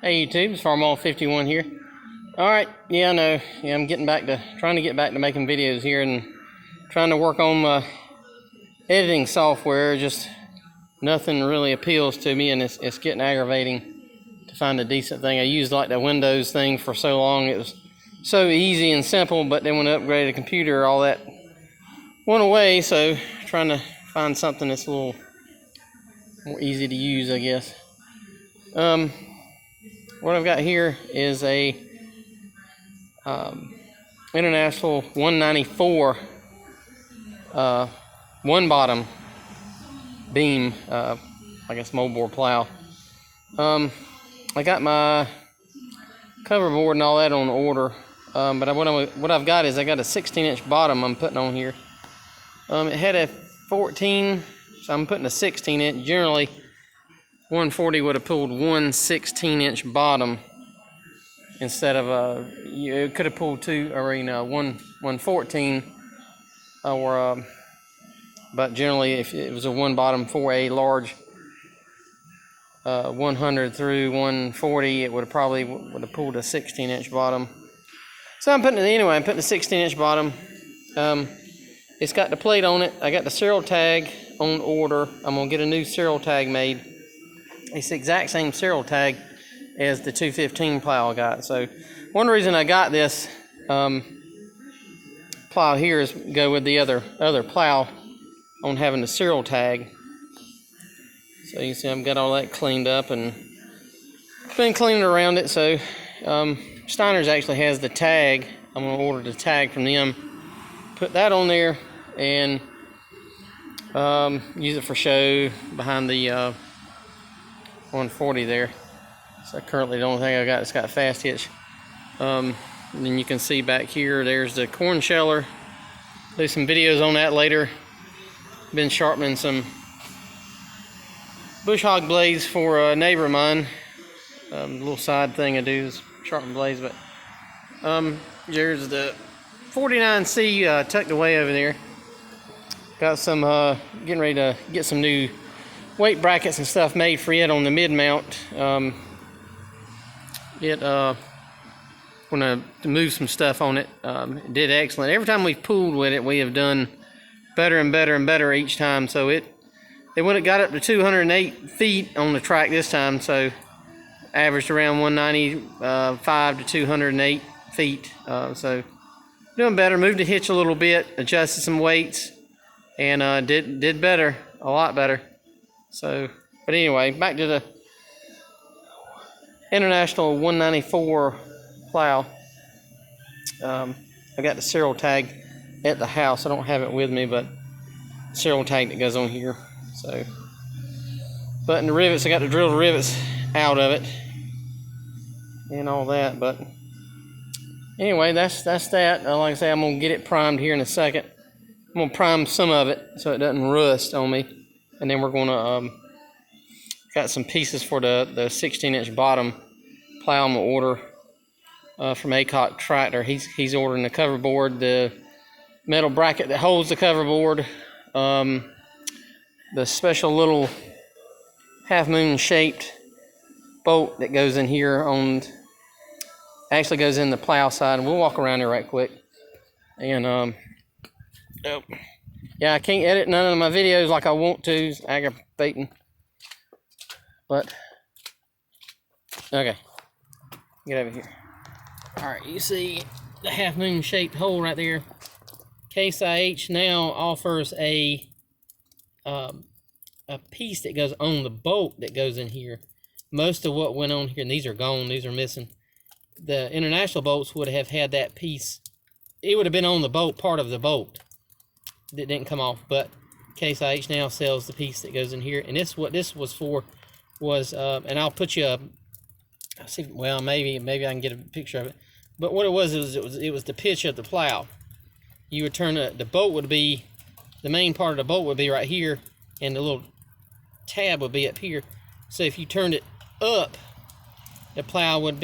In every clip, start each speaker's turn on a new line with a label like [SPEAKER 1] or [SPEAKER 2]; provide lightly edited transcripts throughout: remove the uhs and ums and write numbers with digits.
[SPEAKER 1] Hey YouTube, it's Farmall51 here. Alright, yeah, I know. Yeah, I'm trying to get back to making videos here and trying to work on my editing software. Just nothing really appeals to me, and it's getting aggravating to find a decent thing. I used like the Windows thing for so long. It was so easy and simple, but then when I upgraded the computer, all that went away. So trying to find something that's a little more easy to use, I guess. What I've got here is a International 194 one bottom beam, I guess moldboard plow. I got my cover board and all that on order, but what I've got is I got a 16-inch bottom I'm putting on here. It had a 14, so I'm putting a 16-inch. Generally 140 would have pulled one 16-inch bottom instead of it could have pulled two, or one 114, or but generally if it was a one bottom for a large 100 through 140, it would have pulled a 16-inch bottom. So I'm putting a 16-inch bottom. It's got the plate on it. I got the serial tag on order. I'm gonna get a new serial tag made. It's the exact same serial tag as the 215 plow I got. So one reason I got this plow here is go with the other plow on having the serial tag. So you see I've got all that cleaned up and been cleaning around it. So Steiner's actually has the tag. I'm gonna order the tag from them, put that on there, and use it for show behind the 140 there. So currently the only thing I got that's got fast hitch. And then you can see back here, there's the corn sheller. Do some videos on that later. Been sharpening some bush hog blades for a neighbor of mine. Little side thing I do is sharpen blades, but there's the 49C tucked away over there. Got some getting ready to get some new weight brackets and stuff made for it on the mid mount. When I moved some stuff on it, it did excellent. Every time we've pulled with it, we have done better and better and better each time. So it got up to 208 feet on the track this time, so averaged around 195 to 208 feet. So doing better. Moved the hitch a little bit, adjusted some weights, and did better, a lot better. So, but anyway, back to the International 194 plow. I got the serial tag at the house. I don't have it with me, but serial tag that goes on here. So, button the rivets. I got to drill the rivets out of it and all that. But anyway, that's that. Like I say, I'm gonna get it primed here in a second. I'm gonna prime some of it so it doesn't rust on me. And then we're gonna got some pieces for the 16-inch bottom plow I'm gonna order from Acock Tractor. He's ordering the cover board, the metal bracket that holds the cover board, the special little half moon shaped bolt that goes in here actually goes in the plow side. And we'll walk around here right quick. And yeah, I can't edit none of my videos like I want to. It's aggravating. But, okay. Get over here. Alright, you see the half moon shaped hole right there. Case IH now offers a piece that goes on the bolt that goes in here. Most of what went on here, and these are gone, these are missing. The International bolts would have had that piece. It would have been on the bolt, part of the bolt that didn't come off, but Case IH now sells the piece that goes in here. And what this was for was, and I'll put you see, well, maybe I can get a picture of it. But what it was the pitch of the plow. You would turn the bolt would be, the main part of the bolt would be right here, and the little tab would be up here. So if you turned it up, the plow would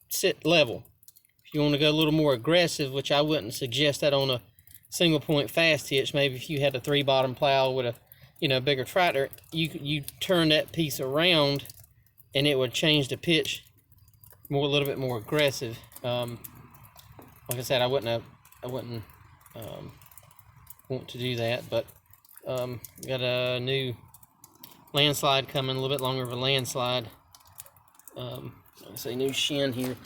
[SPEAKER 1] sit level. If you want to go a little more aggressive, which I wouldn't suggest that on a single point fast hitch, maybe if you had a 3-bottom plow with a bigger tractor, you turn that piece around and it would change the pitch a little bit more aggressive. Like I said, I wouldn't want to do that, but got a new landslide coming, a little bit longer of a landslide. Let's say new shin here.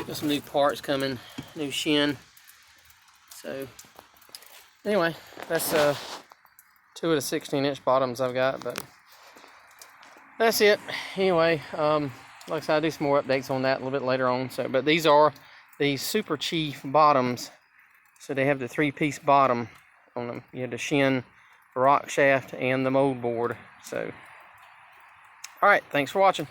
[SPEAKER 1] Got some new parts coming, new shin. So anyway, that's 2 of the 16-inch bottoms I've got, but that's it. Anyway, like I said, I'll do some more updates on that a little bit later on. So, but these are the Super Chief bottoms. So they have the 3-piece bottom on them. You have the shin, the rock shaft, and the mold board. So, all right, thanks for watching.